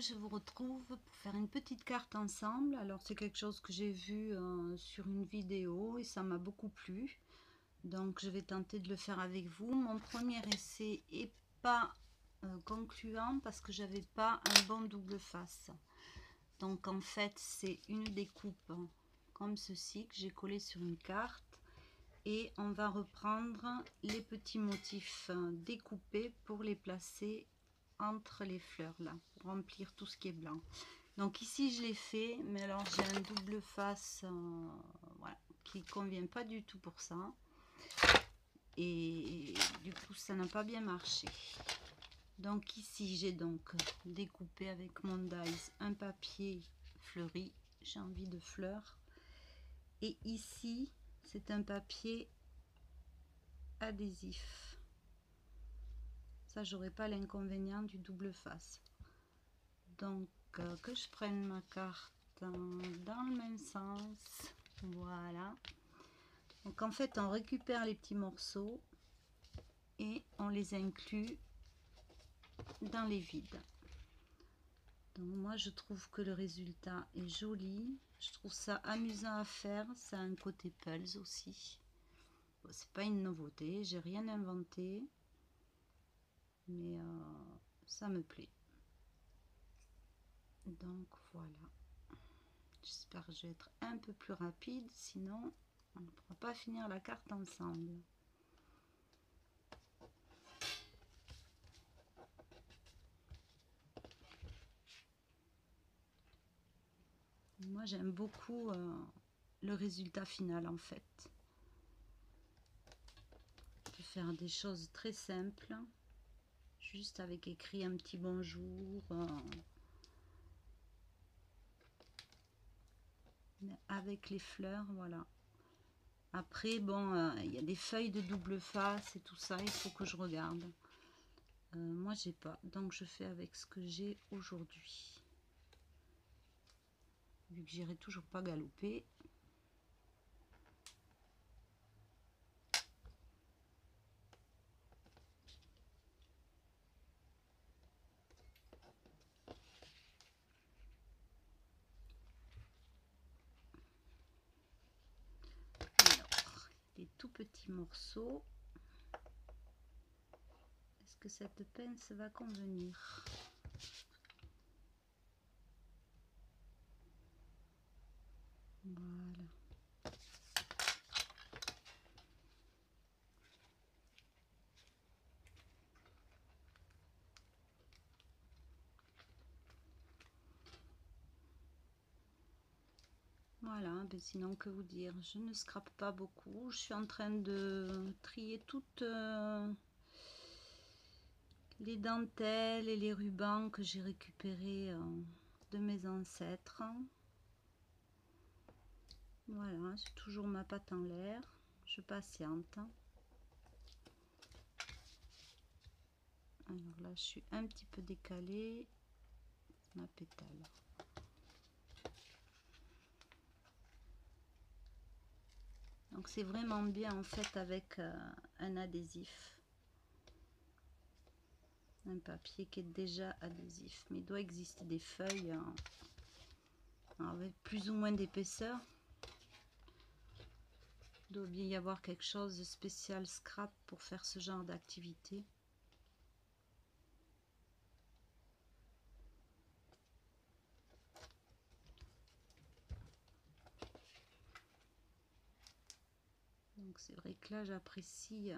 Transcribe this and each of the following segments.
je vous retrouve pour faire une petite carte ensemble. Alors c'est quelque chose que j'ai vu sur une vidéo et ça m'a beaucoup plu. Donc je vais tenter de le faire avec vous. Mon premier essai est pas concluant parce que j'avais pas un bon double face. Donc en fait c'est une découpe comme ceci que j'ai collé sur une carte. Et on va reprendre les petits motifs découpés pour les placer entre les fleurs là, pour remplir tout ce qui est blanc. Donc ici je l'ai fait, mais alors j'ai un double face voilà, qui convient pas du tout pour ça. Et du coup ça n'a pas bien marché. Donc ici j'ai donc découpé avec mon dies un papier fleuri, j'ai envie de fleurs. Et ici c'est un papier adhésif. Ça, j'aurais pas l'inconvénient du double face. Donc, que je prenne ma carte dans le même sens. Voilà. Donc, en fait, on récupère les petits morceaux et on les inclut dans les vides. Donc, moi, je trouve que le résultat est joli. Je trouve ça amusant à faire. Ça a un côté pulse aussi. Bon, c'est pas une nouveauté. J'ai rien inventé. Mais ça me plaît. Donc voilà, j'espère que je vais être un peu plus rapide, sinon on ne pourra pas finir la carte ensemble. Moi j'aime beaucoup le résultat final en fait. De faire des choses très simples, juste avec écrit un petit bonjour. Avec les fleurs, voilà. Après, bon, il y a des feuilles de double face et tout ça, il faut que je regarde. Moi, j'ai pas, donc je fais avec ce que j'ai aujourd'hui. Vu que j'irai toujours pas galoper. Des tout petits morceaux. Est-ce que cette pince va convenir? Voilà. Voilà, ben sinon que vous dire, je ne scrape pas beaucoup. Je suis en train de trier toutes les dentelles et les rubans que j'ai récupérés de mes ancêtres. Voilà, j'ai toujours ma patte en l'air, je patiente. Alors là, je suis un petit peu décalée, ma pétale. Donc c'est vraiment bien en fait avec un adhésif. Un papier qui est déjà adhésif. Mais il doit exister des feuilles avec plus ou moins d'épaisseur. Il doit bien y avoir quelque chose de spécial scrap pour faire ce genre d'activité. Donc c'est vrai que là j'apprécie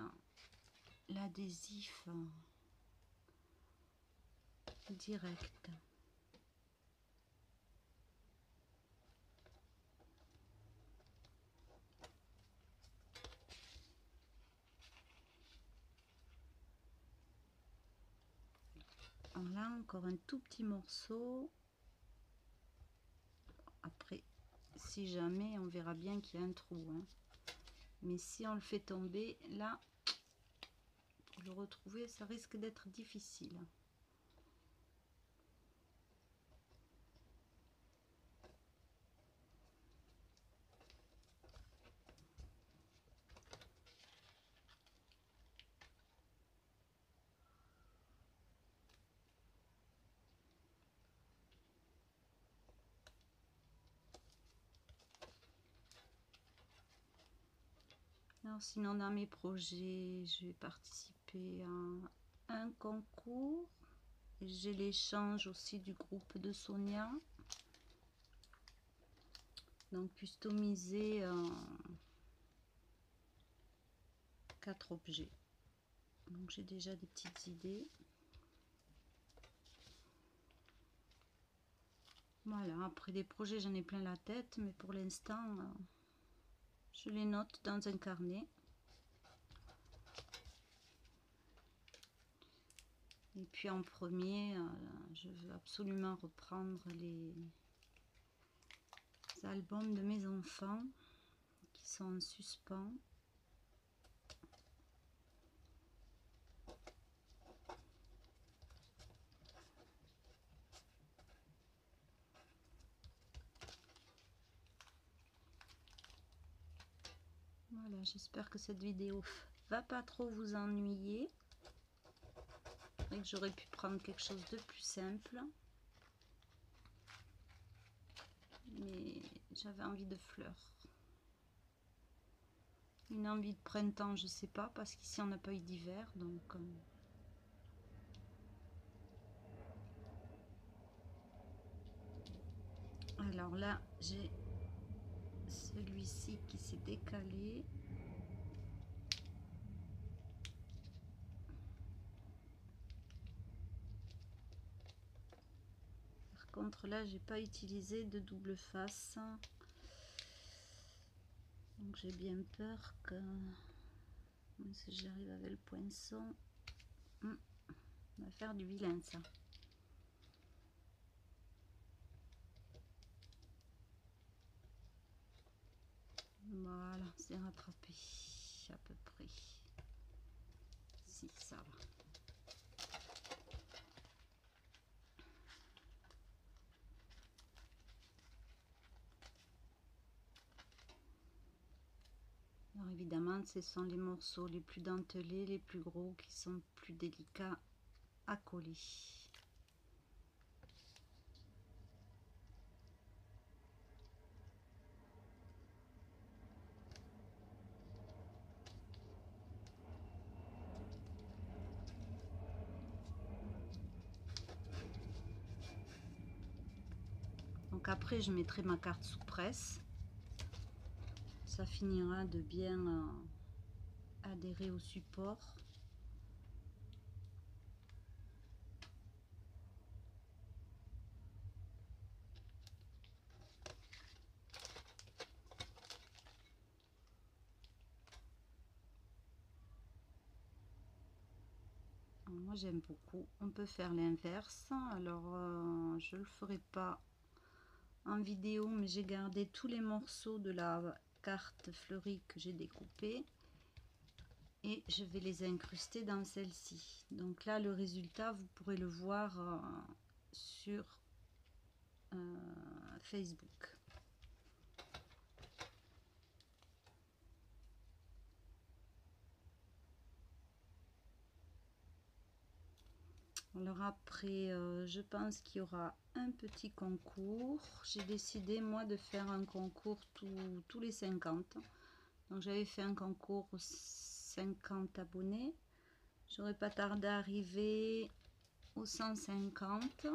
l'adhésif direct. Là encore un tout petit morceau. Après, si jamais, on verra bien qu'il y a un trou. Hein. Mais si on le fait tomber, là, pour le retrouver, ça risque d'être difficile. Alors sinon dans mes projets, je vais participer à un concours. J'ai l'échange aussi du groupe de Sonia. Donc customiser 4 objets. Donc j'ai déjà des petites idées. Voilà, après des projets, j'en ai plein la tête, mais pour l'instant, je les note dans un carnet. Et puis en premier, je veux absolument reprendre les albums de mes enfants qui sont en suspens. Voilà, j'espère que cette vidéo va pas trop vous ennuyer et que j'aurais pu prendre quelque chose de plus simple. Mais j'avais envie de fleurs. Une envie de printemps, je sais pas, parce qu'ici on n'a pas eu d'hiver, donc... Alors là, j'ai celui-ci qui s'est décalé. Par contre, là, j'ai pas utilisé de double face. Donc j'ai bien peur que... Si j'arrive avec le poinçon... on va faire du vilain, ça. Voilà, c'est rattrapé à peu près. Si, ça va. Alors évidemment, ce sont les morceaux les plus dentelés, les plus gros, qui sont plus délicats à coller. Donc après, je mettrai ma carte sous presse. Ça finira de bien adhérer au support. Moi j'aime beaucoup. On peut faire l'inverse. Alors je le ferai pas en vidéo, mais j'ai gardé tous les morceaux de la carte fleurie que j'ai découpé et je vais les incruster dans celle-ci. Donc là le résultat, vous pourrez le voir sur Facebook. Alors après, je pense qu'il y aura un petit concours. J'ai décidé moi de faire un concours tous les 50. Donc j'avais fait un concours aux 50 abonnés. J'aurais pas tardé à arriver aux 150.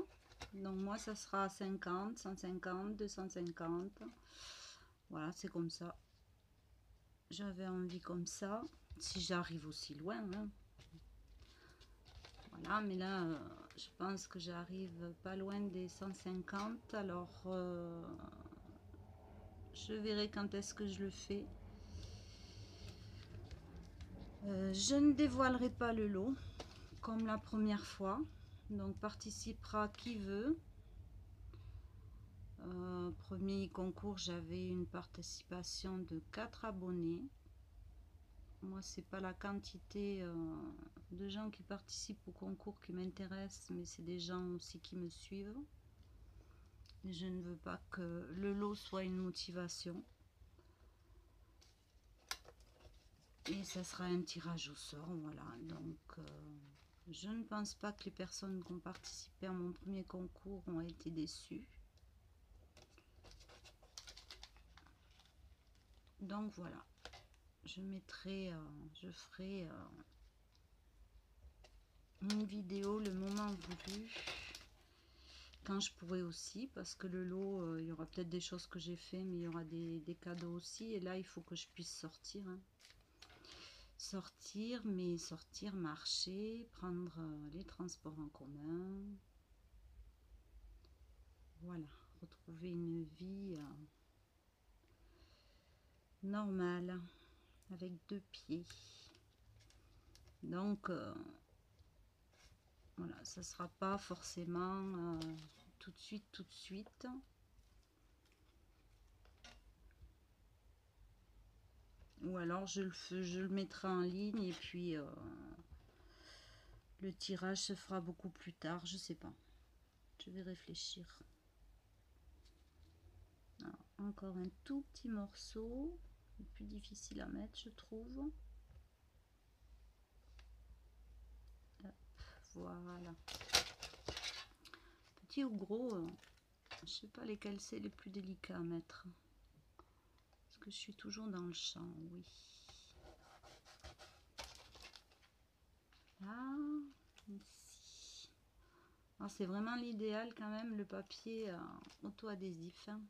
Donc moi ça sera 50, 150, 250. Voilà, c'est comme ça. J'avais envie comme ça. Si j'arrive aussi loin, hein. Voilà, mais là, je pense que j'arrive pas loin des 150. Alors, je verrai quand est-ce que je le fais. Je ne dévoilerai pas le lot, comme la première fois. Donc, participera qui veut. Premier concours, j'avais une participation de 4 abonnés. Moi, c'est pas la quantité de gens qui participent au concours qui m'intéresse, mais c'est des gens aussi qui me suivent. Et je ne veux pas que le lot soit une motivation. Et ça sera un tirage au sort, voilà. Donc, je ne pense pas que les personnes qui ont participé à mon premier concours ont été déçues. Donc voilà. je mettrai, je ferai une vidéo le moment voulu, quand je pourrai aussi, parce que le lot, il y aura peut-être des choses que j'ai fait, mais il y aura des cadeaux aussi, et là il faut que je puisse sortir, hein. Sortir, mais sortir, marcher, prendre les transports en commun, voilà, retrouver une vie normale, avec deux pieds. Donc voilà, ça sera pas forcément tout de suite. Ou alors je le mettrai en ligne et puis le tirage se fera beaucoup plus tard, je sais pas. Je vais réfléchir. Alors, encore un tout petit morceau, le plus difficile à mettre, je trouve. Hop, voilà. Petit ou gros, je sais pas lesquels c'est les plus délicats à mettre. Parce que je suis toujours dans le champ, oui. Là, ici. Alors c'est vraiment l'idéal quand même, le papier auto-adhésif, hein.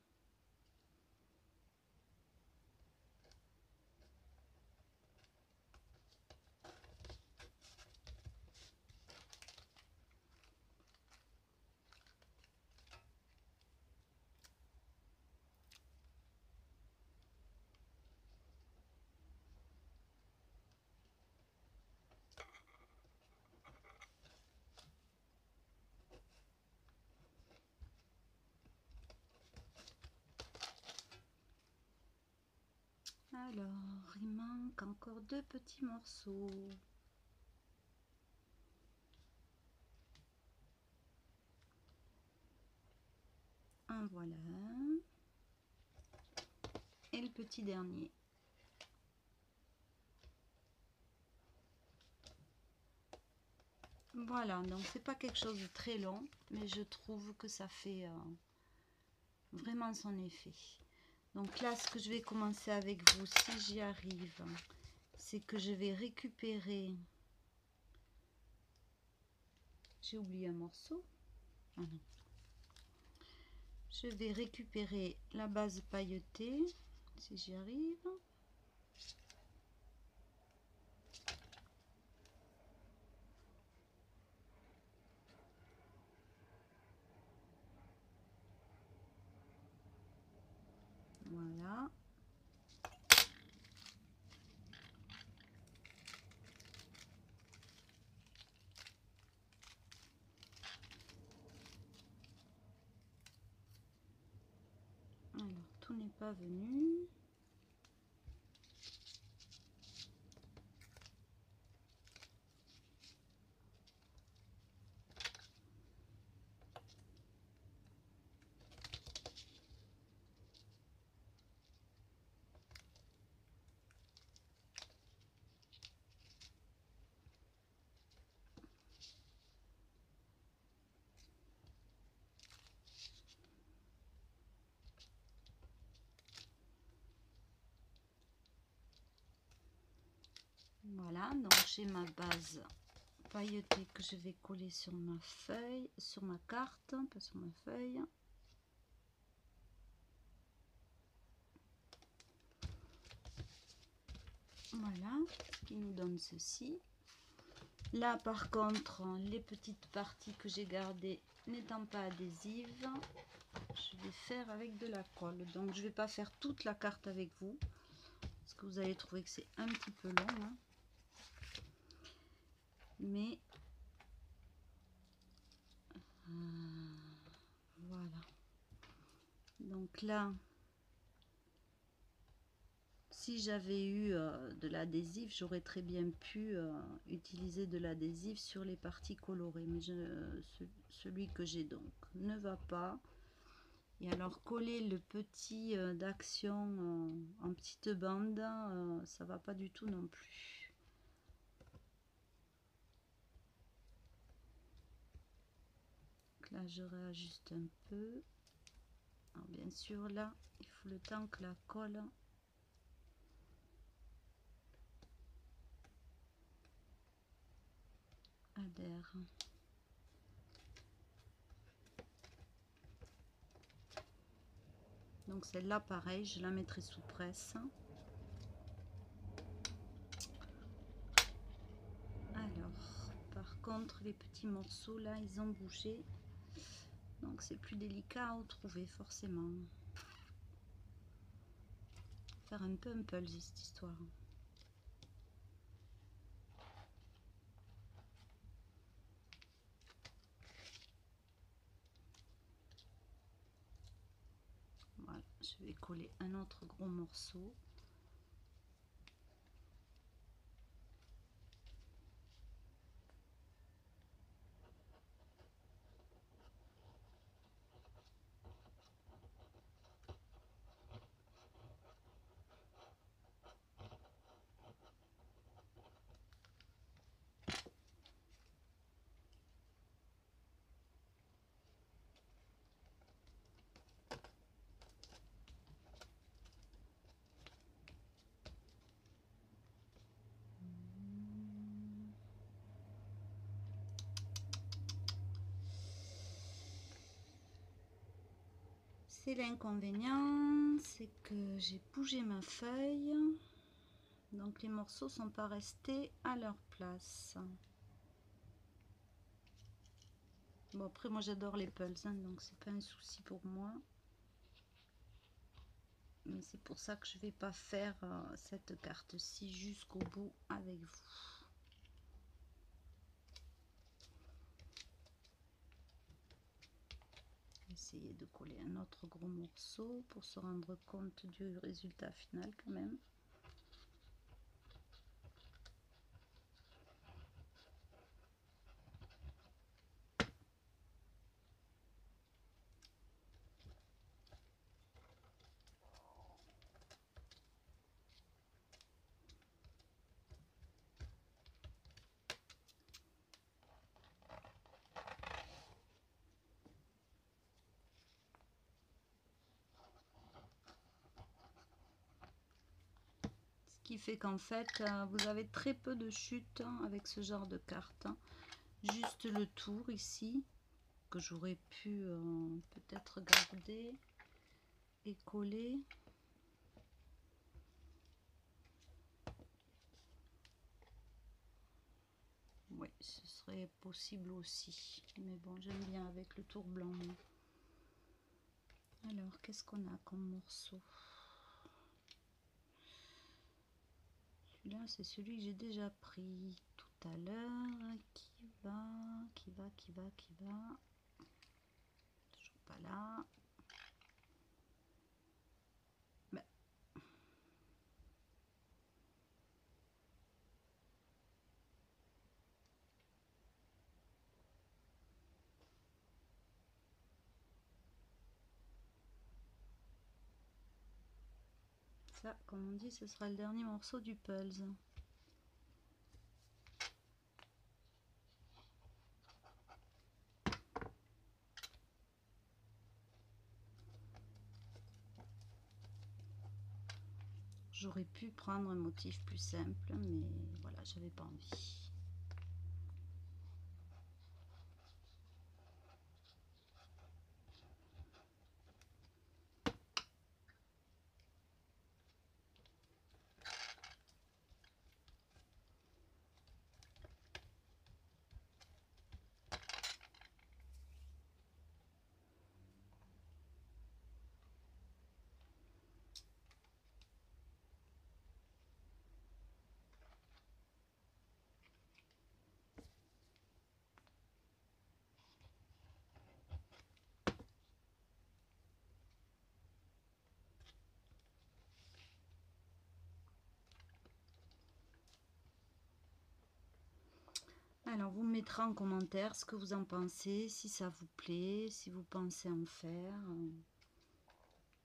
Alors, il manque encore deux petits morceaux. Un voilà. Et le petit dernier. Voilà, donc c'est pas quelque chose de très long, mais je trouve que ça fait vraiment son effet. Donc là, ce que je vais commencer avec vous, si j'y arrive, c'est que je vais récupérer... J'ai oublié un morceau. Ah non. Je vais récupérer la base pailletée, si j'y arrive. Voilà. Alors, tout n'est pas venu. Voilà, donc j'ai ma base pailletée que je vais coller sur ma feuille, sur ma carte, pas sur ma feuille. Voilà, ce qui nous donne ceci. Là par contre, les petites parties que j'ai gardées n'étant pas adhésives, je vais faire avec de la colle. Donc je vais pas faire toute la carte avec vous, parce que vous allez trouver que c'est un petit peu long, hein. Mais voilà. Donc là, si j'avais eu de l'adhésif, j'aurais très bien pu utiliser de l'adhésif sur les parties colorées, mais celui que j'ai donc ne va pas. Et alors coller le petit d'action en petite bande, ça va pas du tout non plus. Donc là je réajuste un peu. Alors bien sûr là, il faut le temps que la colle adhère. Donc celle-là, pareil, je la mettrai sous presse. Alors, par contre, les petits morceaux là, ils ont bougé. Donc c'est plus délicat à retrouver forcément. Faire un peu un puzzle cette histoire. Voilà, je vais coller un autre gros morceau. C'est l'inconvénient, c'est que j'ai bougé ma feuille, donc les morceaux sont pas restés à leur place. Bon, après moi j'adore les pulls, hein, donc c'est pas un souci pour moi. Mais c'est pour ça que je vais pas faire cette carte-ci jusqu'au bout avec vous. Essayer de coller un autre gros morceau pour se rendre compte du résultat final quand même. Ce qui fait qu'en fait, vous avez très peu de chute avec ce genre de carte. Juste le tour ici, que j'aurais pu peut-être garder et coller. Oui, ce serait possible aussi. Mais bon, j'aime bien avec le tour blanc. Alors, qu'est-ce qu'on a comme morceau? Celui-là, c'est celui que j'ai déjà pris tout à l'heure. Qui va. Toujours pas là. Ben. Ça, comme on dit, ce sera le dernier morceau du puzzle. J'aurais pu prendre un motif plus simple, mais voilà, j'avais pas envie. Alors, vous me mettrez en commentaire ce que vous en pensez, si ça vous plaît, si vous pensez en faire.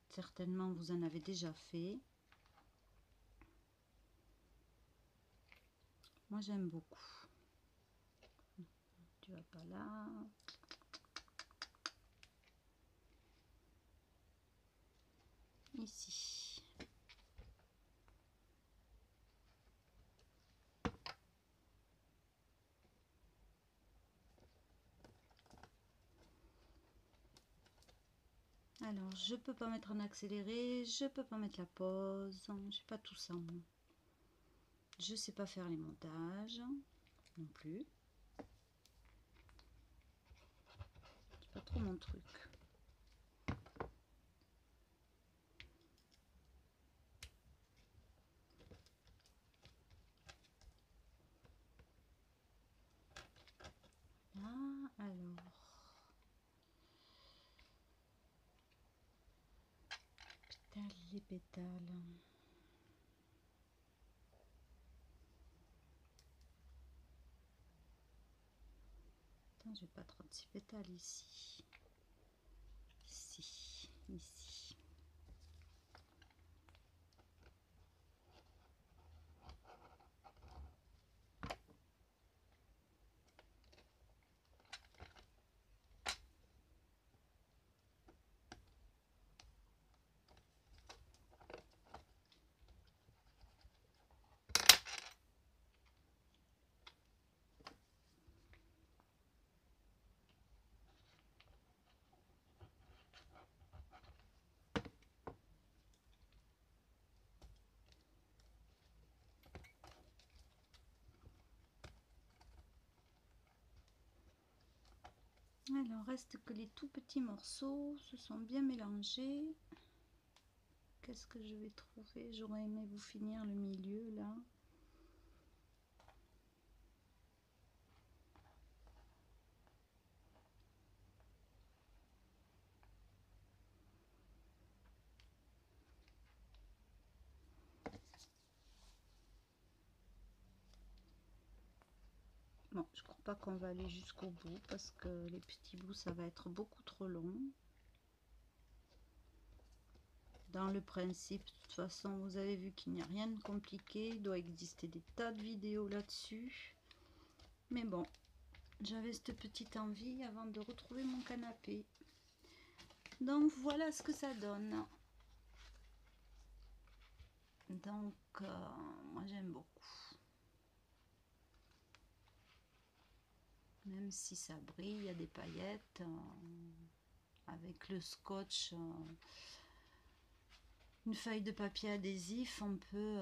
Certainement, vous en avez déjà fait. Moi, j'aime beaucoup. Tu vas pas là. Ici. Alors, je peux pas mettre en accéléré, je peux pas mettre la pause, j'ai pas tout ça. Moi. Je sais pas faire les montages non plus. C'est pas trop mon truc. Ah, alors. Les pétales. Attends, j'ai pas 36 pétales ici. Ici. Alors, reste que les tout petits morceaux se sont bien mélangés. Qu'est-ce que je vais trouver? J'aurais aimé vous finir le milieu là. Bon, je crois pas qu'on va aller jusqu'au bout parce que les petits bouts ça va être beaucoup trop long. Dans le principe, de toute façon, vous avez vu qu'il n'y a rien de compliqué. Il doit exister des tas de vidéos là-dessus. Mais bon, j'avais cette petite envie avant de retrouver mon canapé. Donc voilà ce que ça donne. Donc, moi j'aime beaucoup. Même si ça brille, il y a des paillettes. Avec le scotch, une feuille de papier adhésif, on peut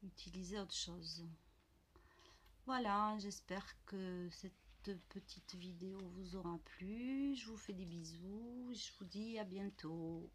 utiliser autre chose. Voilà, j'espère que cette petite vidéo vous aura plu. Je vous fais des bisous. Je vous dis à bientôt.